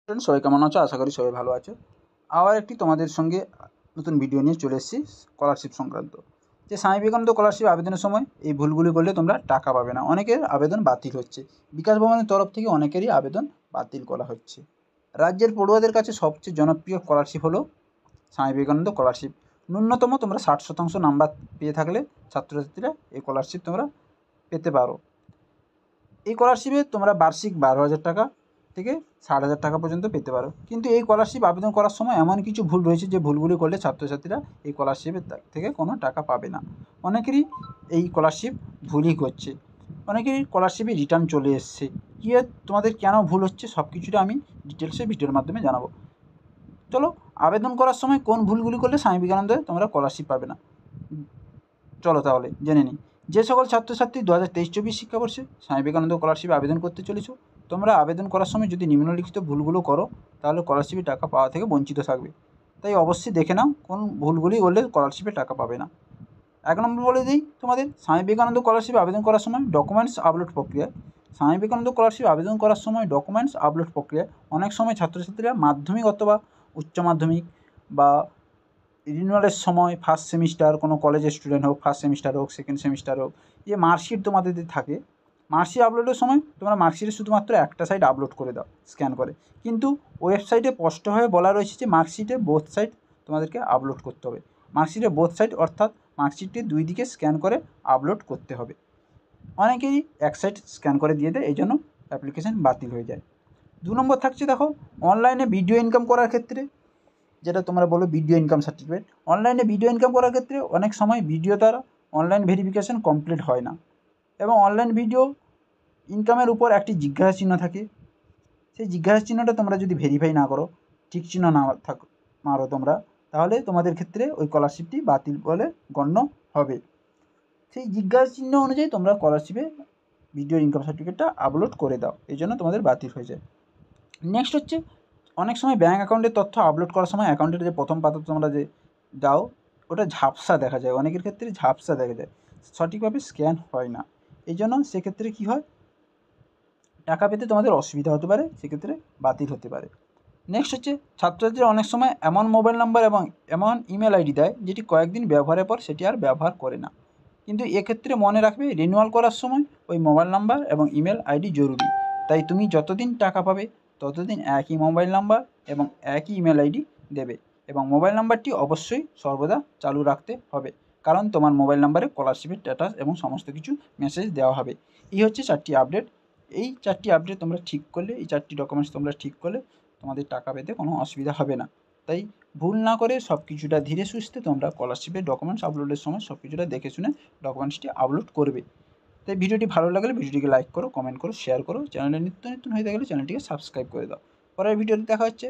Friends, সবাই কেমন আছো? আশা করি সবাই ভালো আছো। আবার একটি তোমাদের সঙ্গে নতুন ভিডিও নিয়ে চলে এসেছি স্কলারশিপ সংক্রান্ত। যে স্বামী বিবেকানন্দ স্কলারশিপ আবেদনের সময় এই ভুলগুলি করলে তোমরা টাকা পাবে না। অনেকের আবেদন বাতিল হচ্ছে। বিকাশ ভবনের তরফ থেকে অনেকেরই আবেদন বাতিল করা হচ্ছে। রাজ্যের পড়ুয়াদের কাছে সবচেয়ে জনপ্রিয় স্কলারশিপ হলো স্বামী বিবেকানন্দ স্কলারশিপ। ন্যূনতম তোমরা 60% নাম্বার পেয়ে থাকলে ছাত্রছাত্রীরা এই স্কলারশিপ তোমরা পেতে পারো। এই স্কলারশিপে তোমরা বার্ষিক 12,000 টাকা থেকে 60,000 টাকা পর্যন্ত পেতে পারো। কিন্তু এই স্কলারশিপ আবেদন করার সময় এমন কিছু ভুল রয়েছে যে ভুলগুলি করলে ছাত্রছাত্রীরা এই স্কলারশিপের থেকে কোনো টাকা পাবে না। অনেকেরই এই স্কলারশিপ ভুলই করছে, অনেকেরই স্কলারশিপে রিটার্ন চলে এসছে। কী তোমাদের কেন ভুল হচ্ছে সব কিছুটা আমি ডিটেলসে ভিডিওর মাধ্যমে জানাবো। চলো, আবেদন করার সময় কোন ভুলগুলি করলে স্বামী বিবেকানন্দে তোমরা স্কলারশিপ পাবে না, চলো তাহলে জেনে নিই। যে সকল ছাত্রছাত্রী 2023-24 শিক্ষাবর্ষে স্বামী বিবেকানন্দ স্কলারশিপে আবেদন করতে চলেছো, তোমরা আবেদন করার সময় যদি নিম্নলিখিত ভুলগুলো করো তাহলে স্কলারশিপে টাকা পাওয়া থেকে বঞ্চিত থাকবে। তাই অবশ্যই দেখে নাও কোন ভুলগুলি করলে স্কলারশিপে টাকা পাবে না। 1 নম্বর বলে দিই তোমাদের, স্বামী বিবেকানন্দ স্কলারশিপে আবেদন করার সময় ডকুমেন্টস আপলোড প্রক্রিয়া। স্বামী বিবেকানন্দ স্কলারশিপ আবেদন করার সময় ডকুমেন্টস আপলোড প্রক্রিয়ায় অনেক সময় ছাত্রছাত্রীরা মাধ্যমিক অথবা উচ্চ মাধ্যমিক বা রিনিউয়ালের সময় ফার্স্ট সেমিস্টার কোনো কলেজের স্টুডেন্ট হোক, ফার্স্ট সেমিস্টার হোক, সেকেন্ড সেমিস্টার হোক, যে মার্কশিট তোমাদের থাকে, মার্কশিট আপলোডের সময় তোমরা মার্কশিটের শুধুমাত্র একটা সাইড আপলোড করে দাও স্ক্যান করে। কিন্তু ওয়েবসাইটে স্পষ্টভাবে বলা রয়েছে যে মার্কশিটে বোথ সাইড তোমাদেরকে আপলোড করতে হবে। মার্কশিটের বোথ সাইড অর্থাৎ মার্কশিটটি দুই দিকে স্ক্যান করে আপলোড করতে হবে। অনেকেই এক সাইড স্ক্যান করে দিয়ে দেয়, এই জন্য অ্যাপ্লিকেশান বাতিল হয়ে যায়। 2 নম্বর থাকছে, দেখো, অনলাইনে ভিডিও ইনকাম করার ক্ষেত্রে, যেটা তোমরা বলো ভিডিও ইনকাম সার্টিফিকেট, অনলাইনে ভিডিও ইনকাম করার ক্ষেত্রে অনেক সময় ভিডিও দ্বারা অনলাইন ভেরিফিকেশান কমপ্লিট হয় না এবং অনলাইন ভিডিও ইনকামের উপর একটি জিজ্ঞাসা চিহ্ন থাকে। সেই জিজ্ঞাসা চিহ্নটা তোমরা যদি ভেরিফাই না করো, ঠিক চিহ্ন না মারো তোমরা, তাহলে তোমাদের ক্ষেত্রে ওই স্কলারশিপটি বাতিল বলে গণ্য হবে। সেই জিজ্ঞাসা চিহ্ন অনুযায়ী তোমরা স্কলারশিপে ভিডিও ইনকাম সার্টিফিকেটটা আপলোড করে দাও, এই জন্য তোমাদের বাতিল হয়ে যায়। নেক্সট হচ্ছে, অনেক সময় ব্যাঙ্ক অ্যাকাউন্টের তথ্য আপলোড করার সময় অ্যাকাউন্টের যে প্রথম পাতা তোমরা যে দাও ওটা ঝাপসা দেখা যায়, অনেকের ক্ষেত্রে ঝাপসা দেখা যায়, সঠিকভাবে স্ক্যান হয় না। এই জন্য সেক্ষেত্রে কী হয়, টাকা পেতে তোমাদের অসুবিধা হতে পারে, সেক্ষেত্রে বাতিল হতে পারে। নেক্সট হচ্ছে, ছাত্রছাত্রীরা অনেক সময় এমন মোবাইল নাম্বার এবং এমন ইমেল আইডি দেয় যেটি কয়েকদিন ব্যবহারের পর সেটি আর ব্যবহার করে না। কিন্তু এক্ষেত্রে মনে রাখবে, রিনিউয়াল করার সময় ওই মোবাইল নাম্বার এবং ইমেল আইডি জরুরি। তাই তুমি যতদিন টাকা পাবে ততদিন একই মোবাইল নাম্বার এবং একই ইমেল আইডি দেবে এবং মোবাইল নাম্বারটি অবশ্যই সর্বদা চালু রাখতে হবে, কারণ তোমার মোবাইল নাম্বারে স্কলারশিপের স্ট্যাটাস এবং সমস্ত কিছু মেসেজ দেওয়া হবে। এই হচ্ছে 4টি আপডেট। এই 4টি আপডেট তোমরা ঠিক করলে, এই 4টি ডকুমেন্টস তোমরা ঠিক করলে তোমাদের টাকা পেতে কোনো অসুবিধা হবে না। তাই ভুল না করে সব কিছুটা ধীরে সুস্থে তোমরা স্কলারশিপের ডকুমেন্টস আপলোডের সময় সব কিছুটা দেখে শুনে ডকুমেন্টসটি আপলোড করবে। তাই ভিডিওটি ভালো লাগলে ভিডিওটিকে লাইক করো, কমেন্ট করো, শেয়ার করো। চ্যানেলে নিত্য নতুন হয়ে থাকলে চ্যানেলটিকে সাবস্ক্রাইব করে দাও। পরের ভিডিওতে দেখা হচ্ছে।